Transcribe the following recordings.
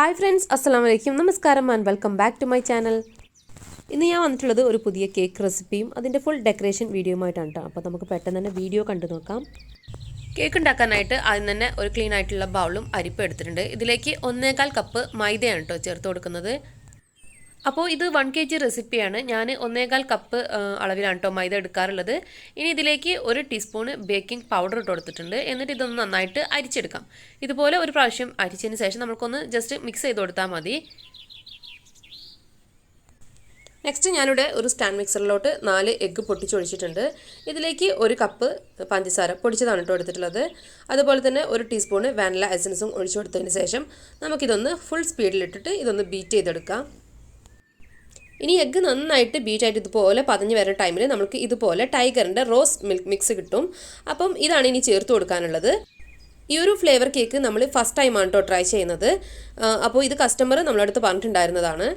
Hi friends, അസ്സലാമു അലൈക്കും, നമസ്കാരം and welcome back to my channel. ഇന്ന് ഞാൻ വന്നിട്ടുള്ളത് ഒരു പുതിയ കേക്ക് റെസിപ്പിയും അതിൻ്റെ ഫുൾ ഡെക്കറേഷൻ വീഡിയോയുമായിട്ടാണ് കേട്ടോ. അപ്പോൾ നമുക്ക് പെട്ടെന്ന് തന്നെ വീഡിയോ കണ്ടു നോക്കാം. കേക്ക് ഉണ്ടാക്കാനായിട്ട് ആദ്യം തന്നെ ഒരു ക്ലീൻ ആയിട്ടുള്ള ബൗളും അരിപ്പും എടുത്തിട്ടുണ്ട്. ഇതിലേക്ക് 1.25 കപ്പ് മൈദയാണ് കേട്ടോ ചേർത്ത് കൊടുക്കുന്നത്. അപ്പോൾ ഇത് 1 kg റെസിപ്പിയാണ്. ഞാൻ 1.25 കപ്പ് അളവിലാണ് കേട്ടോ മൈദ എടുക്കാറുള്ളത്. ഇനി ഇതിലേക്ക് 1 ടീസ്പൂൺ ബേക്കിംഗ് പൗഡർ ഇട്ട് കൊടുത്തിട്ടുണ്ട്. എന്നിട്ട് ഇതൊന്ന് നന്നായിട്ട് അരിച്ചെടുക്കാം. ഇതുപോലെ ഒരു പ്രാവശ്യം അരിച്ചതിന് ശേഷം നമുക്കൊന്ന് ജസ്റ്റ് മിക്സ് ചെയ്ത് കൊടുത്താൽ മതി. നെക്സ്റ്റ് ഞാനിവിടെ ഒരു സ്റ്റാൻഡ് മിക്സറിലോട്ട് 4 എഗ്ഗ് പൊട്ടിച്ചൊഴിച്ചിട്ടുണ്ട്. ഇതിലേക്ക് 1 കപ്പ് പഞ്ചസാര പൊടിച്ചതാണ് കേട്ടോ എടുത്തിട്ടുള്ളത്. അതുപോലെ തന്നെ 1 ടീസ്പൂൺ വാനില എസൻസും ഒഴിച്ചു കൊടുത്തതിന് ശേഷം നമുക്കിതൊന്ന് ഫുൾ സ്പീഡിലിട്ടിട്ട് ഇതൊന്ന് ബീറ്റ് ചെയ്തെടുക്കാം. ഇനി എഗ്ഗ് നന്നായിട്ട് ബീറ്റായിട്ട് ഇതുപോലെ പതഞ്ഞ് വരുന്ന ടൈമിൽ നമുക്ക് ഇതുപോലെ ടൈഗറിൻ്റെ റോസ് മിൽക്ക് മിക്സ് കിട്ടും. അപ്പം ഇതാണ് ഇനി ചേർത്ത് കൊടുക്കാനുള്ളത്. ഈ ഒരു ഫ്ലേവർ കേക്ക് നമ്മൾ ഫസ്റ്റ് ടൈമാണ് കേട്ടോ ട്രൈ ചെയ്യുന്നത്. അപ്പോൾ ഇത് കസ്റ്റമർ നമ്മളടുത്ത് പറഞ്ഞിട്ടുണ്ടായിരുന്നതാണ്.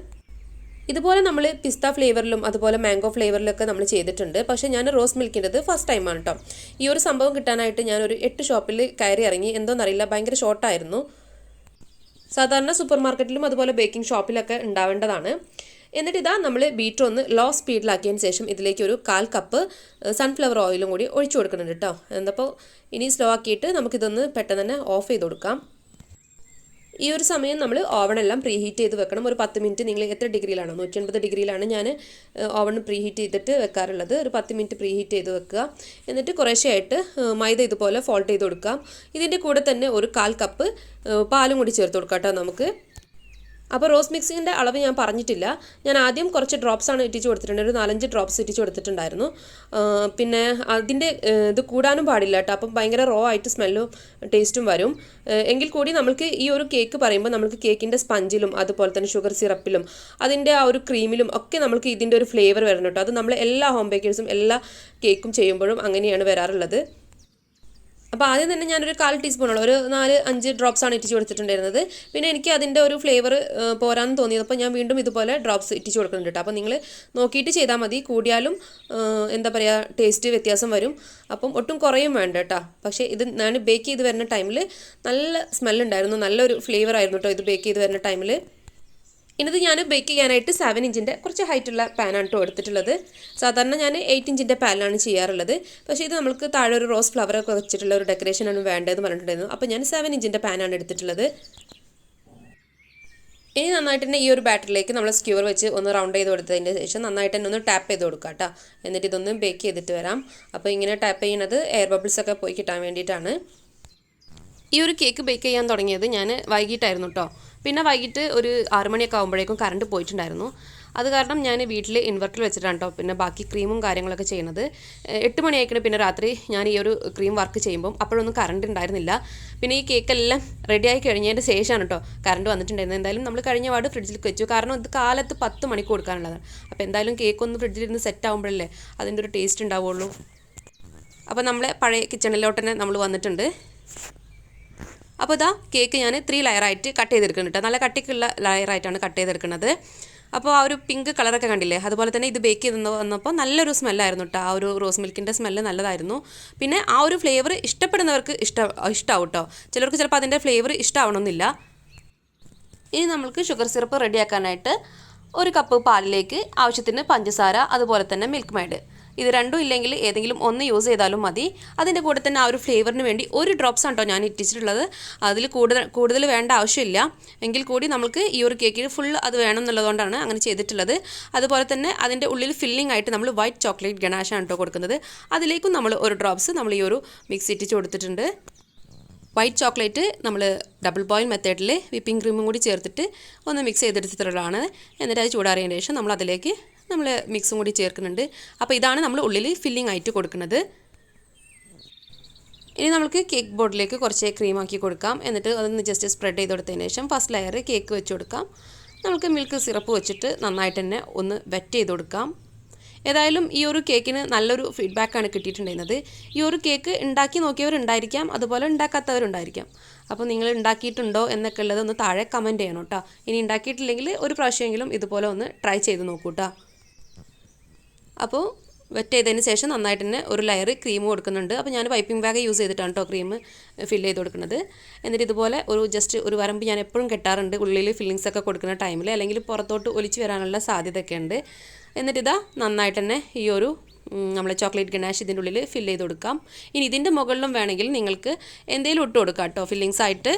ഇതുപോലെ നമ്മൾ പിസ്ത ഫ്ലേവറിലും അതുപോലെ മാംഗോ ഫ്ലേവറിലൊക്കെ നമ്മൾ ചെയ്തിട്ടുണ്ട്. പക്ഷേ ഞാൻ റോസ് മിൽക്കിൻ്റെത് ഫസ്റ്റ് ടൈമാണ് കേട്ടോ. ഈ ഒരു സംഭവം കിട്ടാനായിട്ട് ഞാനൊരു 8 ഷോപ്പിൽ കയറി ഇറങ്ങി. എന്തോന്നറിയില്ല, ഭയങ്കര ഷോർട്ടായിരുന്നു. സാധാരണ സൂപ്പർ മാർക്കറ്റിലും അതുപോലെ ബേക്കിംഗ് ഷോപ്പിലൊക്കെ ഉണ്ടാവേണ്ടതാണ്. എന്നിട്ട് ഇതാ നമ്മൾ ബീറ്റർ ഒന്ന് ലോ സ്പീഡിലാക്കിയതിന് ശേഷം ഇതിലേക്ക് ഒരു 1/4 കപ്പ് സൺഫ്ലവർ ഓയിലും കൂടി ഒഴിച്ചു കൊടുക്കുന്നുണ്ട് കേട്ടോ. എന്നപ്പോൾ ഇനി സ്ലോ ആക്കിയിട്ട് നമുക്കിതൊന്ന് പെട്ടെന്ന് തന്നെ ഓഫ് ചെയ്ത് കൊടുക്കാം. ഈ ഒരു സമയം നമ്മൾ ഓവണെല്ലാം പ്രീ ഹീറ്റ് ചെയ്ത് വെക്കണം. ഒരു 10 മിനിറ്റ്. നിങ്ങൾ എത്ര ഡിഗ്രിയിലാണോ? 180 ഡിഗ്രിയിലാണ് ഞാൻ ഓവൺ പ്രീ ഹീറ്റ് ചെയ്തിട്ട് വെക്കാറുള്ളത്. ഒരു 10 മിനിറ്റ് പ്രീ ഹീറ്റ് ചെയ്ത് വെക്കുക. എന്നിട്ട് കുറേശ്ശെയായിട്ട് മൈദ ഇതുപോലെ ഫോൾഡ് ചെയ്ത് കൊടുക്കാം. ഇതിൻ്റെ കൂടെ തന്നെ ഒരു 1/4 കപ്പ് പാലും കൂടി ചേർത്ത് കൊടുക്കാം കേട്ടോ നമുക്ക്. അപ്പോൾ റോസ് മിക്സിങ്ങിൻ്റെ അളവ് ഞാൻ പറഞ്ഞിട്ടില്ല. ഞാൻ ആദ്യം കുറച്ച് ഡ്രോപ്സാണ് ഇട്ടിച്ച് കൊടുത്തിട്ടുണ്ട്. ഒരു 4-5 ഡ്രോപ്സ് ഇട്ടിച്ച് കൊടുത്തിട്ടുണ്ടായിരുന്നു. പിന്നെ അതിൻ്റെ ഇത് കൂടാനും പാടില്ല കേട്ടോ. അപ്പം ഭയങ്കര റോ ആയിട്ട് സ്മെല്ലും ടേസ്റ്റും വരും. എങ്കിൽ കൂടി നമുക്ക് ഈ ഒരു കേക്ക് പറയുമ്പോൾ നമുക്ക് കേക്കിൻ്റെ സ്പഞ്ചിലും അതുപോലെ തന്നെ ഷുഗർ സിറപ്പിലും അതിൻ്റെ ആ ഒരു ക്രീമിലും ഒക്കെ നമുക്ക് ഇതിൻ്റെ ഒരു ഫ്ലേവർ വരണം കേട്ടോ. അത് നമ്മൾ എല്ലാ ഹോം ബേക്കേഴ്സും എല്ലാ കേക്കും ചെയ്യുമ്പോഴും അങ്ങനെയാണ് വരാറുള്ളത്. അപ്പോൾ ആദ്യം തന്നെ ഞാനൊരു 1/4 ടീസ്പൂണോളം ഒരു 4-5 ഡ്രോപ്സാണ് ഇട്ടിച്ച് കൊടുത്തിട്ടുണ്ടായിരുന്നത്. പിന്നെ എനിക്ക് അതിൻ്റെ ഒരു ഫ്ലേവർ പോരാന്ന് തോന്നിയപ്പോൾ ഞാൻ വീണ്ടും ഇതുപോലെ ഡ്രോപ്സ് ഇട്ടിച്ച് കൊടുക്കുന്നുണ്ട് കേട്ടോ. അപ്പോൾ നിങ്ങൾ നോക്കിയിട്ട് ചെയ്താൽ മതി. കൂടിയാലും എന്താ പറയുക, ടേസ്റ്റ് വ്യത്യാസം വരും. അപ്പം ഒട്ടും കുറയും വേണ്ട കേട്ടോ. പക്ഷേ ഇത് ഞാൻ ബേക്ക് ചെയ്ത് വരുന്ന ടൈമിൽ നല്ല സ്മെല്ലുണ്ടായിരുന്നു, നല്ലൊരു ഫ്ലേവർ ആയിരുന്നു കേട്ടോ ഇത് ബേക്ക് ചെയ്ത് വരുന്ന ടൈമിൽ. ഇന്നത് ഞാൻ ബേക്ക് ചെയ്യാനായിട്ട് 7 ഇഞ്ചിൻ്റെ കുറച്ച് ഹൈറ്റുള്ള പാനാണ് കേട്ടോ എടുത്തിട്ടുള്ളത്. സാധാരണ ഞാൻ 8 ഇഞ്ചിൻ്റെ പാനിലാണ് ചെയ്യാറുള്ളത്. പക്ഷേ ഇത് നമുക്ക് താഴെ ഒരു റോസ് ഫ്ലവറൊക്കെ വെച്ചിട്ടുള്ള ഒരു ഡെക്കറേഷനാണ് വേണ്ടതെന്ന് പറഞ്ഞിട്ടുണ്ടായിരുന്നു. അപ്പോൾ ഞാൻ 7 ഇഞ്ചിൻ്റെ പാനാണ് എടുത്തിട്ടുള്ളത്. ഇനി നന്നായിട്ട് തന്നെ ഈ ഒരു ബാറ്ററിലേക്ക് നമ്മൾ സ്ക്യൂർ വെച്ച് ഒന്ന് റൗണ്ട് ചെയ്ത് കൊടുത്തതിന് ശേഷം നന്നായിട്ട് തന്നെ ഒന്ന് ടാപ്പ് ചെയ്ത് കൊടുക്കുക കേട്ടോ. എന്നിട്ട് ഇതൊന്ന് ബേക്ക് ചെയ്തിട്ട് വരാം. അപ്പോൾ ഇങ്ങനെ ടാപ്പ് ചെയ്യുന്നത് എയർ ബബിൾസൊക്കെ പോയി കിട്ടാൻ വേണ്ടിയിട്ടാണ്. ഈ ഒരു കേക്ക് ബേക്ക് ചെയ്യാൻ തുടങ്ങിയത് ഞാൻ വൈകിട്ടായിരുന്നു കേട്ടോ. പിന്നെ വൈകിട്ട് ഒരു 6 മണിയൊക്കെ ആകുമ്പോഴേക്കും കറണ്ട് പോയിട്ടുണ്ടായിരുന്നു. അത് കാരണം ഞാൻ വീട്ടിൽ ഇൻവെർട്ടറിൽ വെച്ചിട്ടാണ് കേട്ടോ പിന്നെ ബാക്കി ക്രീമും കാര്യങ്ങളൊക്കെ ചെയ്യുന്നത്. 8 മണിയായിക്കണം പിന്നെ രാത്രി ഞാൻ ഈ ഒരു ക്രീം വർക്ക് ചെയ്യുമ്പം അപ്പോഴൊന്നും കറണ്ട് ഉണ്ടായിരുന്നില്ല. പിന്നെ ഈ കേക്കെല്ലാം റെഡിയായി കഴിഞ്ഞതിൻ്റെ ശേഷമാണ് കേട്ടോ കറണ്ട് വന്നിട്ടുണ്ടായിരുന്നത്. എന്തായാലും നമ്മൾ കഴിഞ്ഞ പാട് ഫ്രിഡ്ജിൽ വെച്ചു. കാരണം ഇത് കാലത്ത് 10 മണിക്ക് കൊടുക്കാനുള്ളതാണ്. അപ്പോൾ എന്തായാലും കേക്ക് ഒന്ന് ഫ്രിഡ്ജിലിരുന്ന് സെറ്റ് ആകുമ്പോഴല്ലേ അതിൻ്റെ ഒരു ടേസ്റ്റ് ഉണ്ടാവുള്ളൂ. അപ്പോൾ നമ്മളെ പഴയ കിച്ചണിലോട്ട് തന്നെ നമ്മൾ വന്നിട്ടുണ്ട്. അപ്പോൾ ഇതാ കേക്ക് ഞാൻ 3 ലെയറായിട്ട് കട്ട് ചെയ്തെടുക്കുന്നുണ്ട് കേട്ടോ. നല്ല കട്ടിക്കുള്ള ലെയറായിട്ടാണ് കട്ട് ചെയ്തെടുക്കുന്നത്. അപ്പോൾ ആ ഒരു പിങ്ക് കളറൊക്കെ കണ്ടില്ലേ? അതുപോലെ തന്നെ ഇത് ബേക്ക് ചെയ്ത് വന്നപ്പോൾ നല്ലൊരു സ്മെല്ലായിരുന്നു കേട്ടോ. ആ ഒരു റോസ് മിൽക്കിൻ്റെ സ്മെല്ല് നല്ലതായിരുന്നു. പിന്നെ ആ ഒരു ഫ്ലേവർ ഇഷ്ടപ്പെടുന്നവർക്ക് ഇഷ്ടമാവും കേട്ടോ. ചിലർക്ക് ചിലപ്പോൾ അതിൻ്റെ ഫ്ലേവർ ഇഷ്ടമാവണമെന്നില്ല. ഇനി നമുക്ക് ഷുഗർ സിറപ്പ് റെഡിയാക്കാനായിട്ട് 1 കപ്പ് പാലിലേക്ക് ആവശ്യത്തിന് പഞ്ചസാര അതുപോലെ തന്നെ മിൽക്ക് മെയ്ഡ്, ഇത് രണ്ടും ഇല്ലെങ്കിൽ ഏതെങ്കിലും ഒന്ന് യൂസ് ചെയ്താലും മതി. അതിൻ്റെ കൂടെ തന്നെ ആ ഒരു ഫ്ലേവറിന് വേണ്ടി 1 ഡ്രോപ്സ് ആണ് കേട്ടോ ഞാൻ ഇട്ടിച്ചിട്ടുള്ളത്. അതിൽ കൂടുതൽ വേണ്ട ആവശ്യമില്ല. എങ്കിൽ കൂടി നമുക്ക് ഈ ഒരു കേക്കിന് ഫുൾ അത് വേണം എന്നുള്ളതുകൊണ്ടാണ് അങ്ങനെ ചെയ്തിട്ടുള്ളത്. അതുപോലെ തന്നെ അതിൻ്റെ ഉള്ളിൽ ഫില്ലിംഗ് ആയിട്ട് നമ്മൾ വൈറ്റ് ചോക്ലേറ്റ് ഗണാഷാണ് കേട്ടോ കൊടുക്കുന്നത്. അതിലേക്കും നമ്മൾ 1 ഡ്രോപ്സ് നമ്മൾ ഈ ഒരു മിക്സ് ഇട്ടിച്ച് കൊടുത്തിട്ടുണ്ട്. വൈറ്റ് ചോക്ലേറ്റ് നമ്മൾ ഡബിൾ ബോയിൽ മെത്തേഡിൽ വിപ്പിംഗ് ക്രീമും കൂടി ചേർത്തിട്ട് ഒന്ന് മിക്സ് ചെയ്തെടുത്തിട്ടുള്ളതാണ്. എന്നിട്ട് അത് ചൂടാറിയതിന് ശേഷം നമ്മൾ അതിലേക്ക് മിക്സും കൂടി ചേർക്കുന്നുണ്ട്. അപ്പോൾ ഇതാണ് നമ്മൾ ഉള്ളിൽ ഫില്ലിംഗ് ആയിട്ട് കൊടുക്കുന്നത്. ഇനി നമുക്ക് കേക്ക് ബോർഡിലേക്ക് കുറച്ച് ക്രീമാക്കി കൊടുക്കാം. എന്നിട്ട് അതൊന്ന് ജസ്റ്റ് സ്പ്രെഡ് ചെയ്ത് കൊടുത്തതിന് ശേഷം ഫസ്റ്റ് ലെയർ കേക്ക് വെച്ച് കൊടുക്കാം. നമുക്ക് മിൽക്ക് സിറപ്പ് വെച്ചിട്ട് നന്നായിട്ട് തന്നെ ഒന്ന് വെറ്റ് ചെയ്ത് കൊടുക്കാം. ഏതായാലും ഈ ഒരു കേക്കിന് നല്ലൊരു ഫീഡ്ബാക്കാണ് കിട്ടിയിട്ടുണ്ടായിരുന്നത്. ഈ ഒരു കേക്ക് ഉണ്ടാക്കി നോക്കിയവരുണ്ടായിരിക്കാം, അതുപോലെ ഉണ്ടാക്കാത്തവരുണ്ടായിരിക്കാം. അപ്പോൾ നിങ്ങൾ ഉണ്ടാക്കിയിട്ടുണ്ടോ എന്നൊക്കെ ഉള്ളത് ഒന്ന് താഴെ കമൻറ്റ് ചെയ്യണം കേട്ടോ. ഇനി ഉണ്ടാക്കിയിട്ടില്ലെങ്കിൽ ഒരു പ്രാവശ്യമെങ്കിലും ഇതുപോലെ ഒന്ന് ട്രൈ ചെയ്ത് നോക്കൂ കേട്ടോ. അപ്പോൾ വെറ്റ് ചെയ്തതിന് ശേഷം നന്നായിട്ട് തന്നെ ഒരു ലെയർ ക്രീം കൊടുക്കുന്നുണ്ട്. അപ്പോൾ ഞാൻ വൈപ്പിംഗ് ബാഗ് യൂസ് ചെയ്തിട്ടാണ് കേട്ടോ ക്രീം ഫില്ല് ചെയ്ത് കൊടുക്കുന്നത്. എന്നിട്ട് ഇതുപോലെ ജസ്റ്റ് ഒരു വരമ്പ് ഞാൻ എപ്പോഴും കെട്ടാറുണ്ട് ഉള്ളിൽ ഫില്ലിങ്സ് ഒക്കെ കൊടുക്കുന്ന ടൈമിൽ, അല്ലെങ്കിൽ പുറത്തോട്ട് ഒലിച്ച് വരാനുള്ള സാധ്യതയൊക്കെ ഉണ്ട്. എന്നിട്ട് ഇതാ നന്നായിട്ട് തന്നെ ഈ ഒരു നമ്മൾ ചോക്ലേറ്റ് ഗനാഷ് ഇതിൻ്റെ ഉള്ളിൽ ഫില്ല് ചെയ്ത് കൊടുക്കാം. ഇനി ഇതിൻ്റെ മുകളിലും വേണമെങ്കിൽ നിങ്ങൾക്ക് എന്തെങ്കിലും ഇട്ട് കൊടുക്കാം കേട്ടോ ഫില്ലിങ്സ് ആയിട്ട്.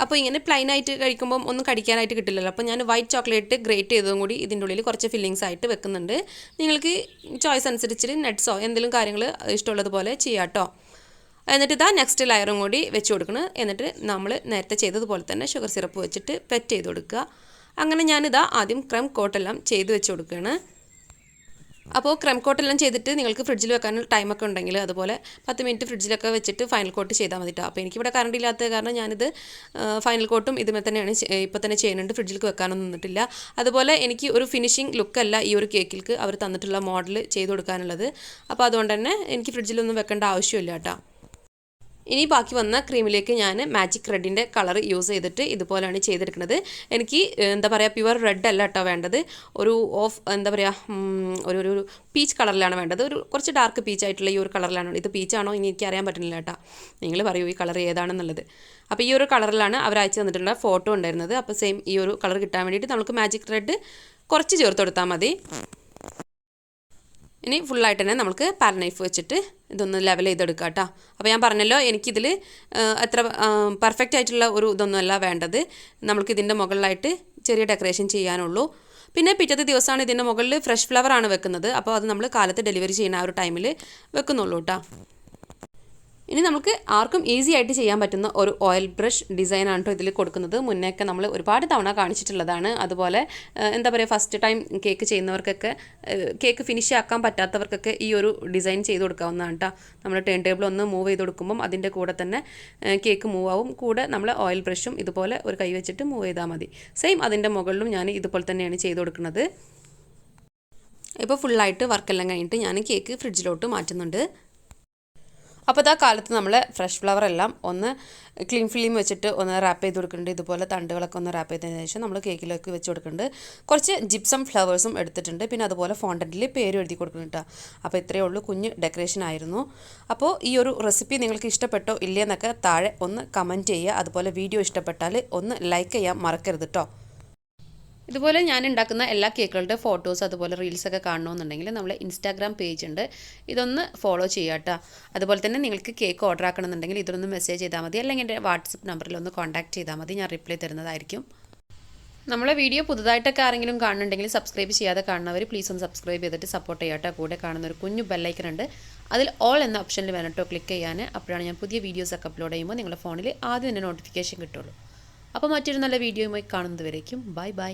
അപ്പോൾ ഇങ്ങനെ പ്ലെയിൻ ആയിട്ട് കഴിക്കുമ്പം ഒന്നും കടിക്കാനായിട്ട് കിട്ടില്ലല്ലോ. അപ്പോൾ ഞാൻ വൈറ്റ് ചോക്ലേറ്റ് ഗ്രേറ്റ് ചെയ്തതും കൂടി ഇതിൻ്റെ ഉള്ളിൽ കുറച്ച് ഫില്ലിങ്സ് ആയിട്ട് വെക്കുന്നുണ്ട്. നിങ്ങൾക്ക് ചോയ്സ് അനുസരിച്ച് നട്ട്സോ എന്തെങ്കിലും കാര്യങ്ങൾ ഇഷ്ടമുള്ളതുപോലെ ചെയ്യാം കേട്ടോ. എന്നിട്ട് ഇതാ നെക്സ്റ്റ് ലെയറും കൂടി വെച്ച് കൊടുക്കണം. എന്നിട്ട് നമ്മൾ നേരത്തെ ചെയ്തതുപോലെ തന്നെ ഷുഗർ സിറപ്പ് വെച്ചിട്ട് പെറ്റ് ചെയ്ത് കൊടുക്കുക. അങ്ങനെ ഞാനിതാ ആദ്യം ക്രം കോട്ടെല്ലാം ചെയ്ത് വെച്ച് കൊടുക്കുകയാണ്. അപ്പോൾ ക്രം കോട്ടെല്ലാം ചെയ്തിട്ട് നിങ്ങൾക്ക് ഫ്രിഡ്ജിൽ വെക്കാൻ ടൈമൊക്കെ ഉണ്ടെങ്കിൽ അതുപോലെ 10 മിനിറ്റ് ഫ്രിഡ്ജിലൊക്കെ വെച്ചിട്ട് ഫൈനൽ കോട്ട് ചെയ്താൽ മതി കേട്ടോ. അപ്പോൾ എനിക്കിവിടെ കറണ്ട് ഇല്ലാത്തത് കാരണം ഞാനിത് ഫൈനൽ കോട്ടും ഇതുമേ തന്നെയാണ് ഇപ്പോൾ തന്നെ ചെയ്യുന്നുണ്ട്. ഫ്രിഡ്ജിലേക്ക് വെക്കാനൊന്നും നിന്നിട്ടില്ല. അതുപോലെ എനിക്ക് ഒരു ഫിനിഷിംഗ് ലുക്കല്ല ഈ ഒരു കേക്കിലേക്ക് അവർ തന്നിട്ടുള്ള മോഡൽ ചെയ്ത് കൊടുക്കാനുള്ളത്. അപ്പോൾ അതുകൊണ്ട് തന്നെ എനിക്ക് ഫ്രിഡ്ജിലൊന്നും വെക്കേണ്ട ആവശ്യമില്ല കേട്ടോ. ഇനി ബാക്കി വന്ന ക്രീമിലേക്ക് ഞാൻ മാജിക് റെഡിൻ്റെ കളർ യൂസ് ചെയ്തിട്ട് ഇതുപോലെയാണ് ചെയ്തെടുക്കുന്നത്. എനിക്ക് എന്താ പറയുക പ്യുവർ റെഡ് അല്ല കേട്ടോ വേണ്ടത്, ഒരു എന്താ പറയുക ഒരു പീച്ച് കളറിലാണ് വേണ്ടത്. കുറച്ച് ഡാർക്ക് പീച്ച് ആയിട്ടുള്ള ഈ ഒരു കളറിലാണ്. ഇത് പീച്ചാണോ ഇനി എനിക്ക് അറിയാൻ പറ്റുന്നില്ല കേട്ടോ, നിങ്ങൾ പറയൂ ഈ കളർ ഏതാണെന്നുള്ളത്. അപ്പോൾ ഈ ഒരു കളറിലാണ് അവർ അയച്ചു തന്നിട്ടുള്ള ഫോട്ടോ ഉണ്ടായിരുന്നത്. അപ്പോൾ സെയിം ഈ ഒരു കളർ കിട്ടാൻ വേണ്ടിയിട്ട് നമുക്ക് മാജിക് റെഡ് കുറച്ച് ചേർത്ത് കൊടുത്താൽ മതി. ഇനി ഫുള്ളായിട്ട് തന്നെ നമുക്ക് പാൽ നൈഫ് വെച്ചിട്ട് ഇതൊന്ന് ലെവൽ ചെയ്തെടുക്കാം കേട്ടോ. അപ്പോൾ ഞാൻ പറഞ്ഞല്ലോ എനിക്കിതിൽ അത്ര പെർഫെക്റ്റ് ആയിട്ടുള്ള ഒരു ഇതൊന്നുമല്ല വേണ്ടത്, നമുക്കിതിൻ്റെ മുകളിലായിട്ട് ചെറിയ ഡെക്കറേഷൻ ചെയ്യാനുള്ളൂ. പിന്നെ പിറ്റത്തെ ദിവസമാണ് ഇതിൻ്റെ മുകളിൽ ഫ്രഷ് ഫ്ലവറാണ് വെക്കുന്നത്. അപ്പോൾ അത് നമ്മൾ കാലത്ത് ഡെലിവറി ചെയ്യുന്ന ആ ഒരു ടൈമിൽ വെക്കുന്നുള്ളൂ കേട്ടോ. ഇനി നമുക്ക് ആർക്കും ഈസി ആയിട്ട് ചെയ്യാൻ പറ്റുന്ന ഒരു ഓയിൽ ബ്രഷ് ഡിസൈനാണ് കേട്ടോ ഇതിൽ കൊടുക്കുന്നത്. മുന്നേയൊക്കെ നമ്മൾ ഒരുപാട് തവണ കാണിച്ചിട്ടുള്ളതാണ്. അതുപോലെ എന്താ പറയുക ഫസ്റ്റ് ടൈം കേക്ക് ചെയ്യുന്നവർക്കൊക്കെ കേക്ക് ഫിനിഷ് ആക്കാൻ പറ്റാത്തവർക്കൊക്കെ ഈ ഒരു ഡിസൈൻ ചെയ്ത് കൊടുക്കാവുന്നതാണ് കേട്ടോ. നമ്മൾ ടേൺ ടേബിൾ ഒന്ന് മൂവ് ചെയ്ത് കൊടുക്കുമ്പം അതിൻ്റെ കൂടെ തന്നെ കേക്ക് മൂവ് ആവും. കൂടെ നമ്മൾ ഓയിൽ ബ്രഷും ഇതുപോലെ ഒരു കൈ വെച്ചിട്ട് മൂവ് ചെയ്താൽ മതി. സെയിം അതിൻ്റെ മുകളിലും ഞാൻ ഇതുപോലെ തന്നെയാണ് ചെയ്ത് കൊടുക്കുന്നത്. ഇപ്പോൾ ഫുള്ളായിട്ട് വർക്കെല്ലാം കഴിഞ്ഞിട്ട് ഞാൻ കേക്ക് ഫ്രിഡ്ജിലോട്ട് മാറ്റുന്നുണ്ട്. അപ്പോൾ ഇതാ കാലത്ത് നമ്മൾ ഫ്രഷ് ഫ്ലവർ എല്ലാം ഒന്ന് ക്ലീൻ ഫിലിം വെച്ചിട്ട് ഒന്ന് റാപ്പ് ചെയ്ത് കൊടുക്കുന്നുണ്ട്. ഇതുപോലെ തണ്ടുകളൊക്കെ ഒന്ന് റാപ്പ് ചെയ്തതിന് ശേഷം നമ്മൾ കേക്കിലേക്ക് വെച്ച് കൊടുക്കുന്നുണ്ട്. കുറച്ച് ജിപ്സം ഫ്ലവേഴ്സും എടുത്തിട്ടുണ്ട്. പിന്നെ അതുപോലെ ഫോണ്ടൻറ്റിൽ പേര് എഴുതി കൊടുക്കുന്നുണ്ട്. അപ്പോൾ ഇത്രയേ ഉള്ളൂ, കുഞ്ഞ് ഡെക്കറേഷൻ ആയിരുന്നു. അപ്പോൾ ഈ ഒരു റെസിപ്പി നിങ്ങൾക്ക് ഇഷ്ടപ്പെട്ടോ ഇല്ലയെന്നൊക്കെ താഴെ ഒന്ന് കമൻറ്റ് ചെയ്യുക. അതുപോലെ വീഡിയോ ഇഷ്ടപ്പെട്ടാൽ ഒന്ന് ലൈക്ക് ചെയ്യാൻ മറക്കരുത് കേട്ടോ. ഇതുപോലെ ഞാൻ ഉണ്ടാക്കുന്ന എല്ലാ കേക്കുകളുടെ ഫോട്ടോസ് അതുപോലെ റീൽസൊക്കെ കാണണമെന്നുണ്ടെങ്കിൽ നമ്മളെ ഇൻസ്റ്റാഗ്രാം പേജ് ഉണ്ട്, ഇതൊന്ന് ഫോളോ ചെയ്യുക കേട്ടോ. അതുപോലെ തന്നെ നിങ്ങൾക്ക് കേക്ക് ഓർഡർ ആക്കണമെന്നുണ്ടെങ്കിൽ ഇതൊന്ന് മെസ്സേജ് ചെയ്താൽ മതി, അല്ലെങ്കിൽ എൻ്റെ വാട്സപ്പ് നമ്പറിൽ ഒന്ന് കോൺടാക്ട് ചെയ്താൽ മതി, ഞാൻ റിപ്ലൈ തരുന്നതായിരിക്കും. നമ്മളെ വീഡിയോ പുതുതായിട്ടൊക്കെ ആരെങ്കിലും കാണുന്നുണ്ടെങ്കിൽ സബ്സ്ക്രൈബ് ചെയ്യാതെ കാണുന്നവർ പ്ലീസ് ഒന്ന് സബ്സ്ക്രൈബ് ചെയ്തിട്ട് സപ്പോർട്ട് ചെയ്യുക കേട്ടോ. കൂടെ കാണുന്ന ഒരു കുഞ്ഞു ബെല്ലൈക്കൺ ഉണ്ട്, അതിൽ ഓൾ എന്ന ഓപ്ഷനിൽ വേണം കേട്ടോ ക്ലിക്ക് ചെയ്യാൻ. അപ്പോഴാണ് ഞാൻ പുതിയ വീഡിയോസൊക്കെ അപ്ലോഡ് ചെയ്യുമ്പോൾ നിങ്ങളുടെ ഫോണിൽ ആദ്യം തന്നെ നോട്ടിഫിക്കേഷൻ കിട്ടുള്ളൂ. അപ്പോൾ മറ്റൊരു നല്ല വീഡിയോയുമായി കാണുന്നത് വരേക്കും ബൈ ബൈ.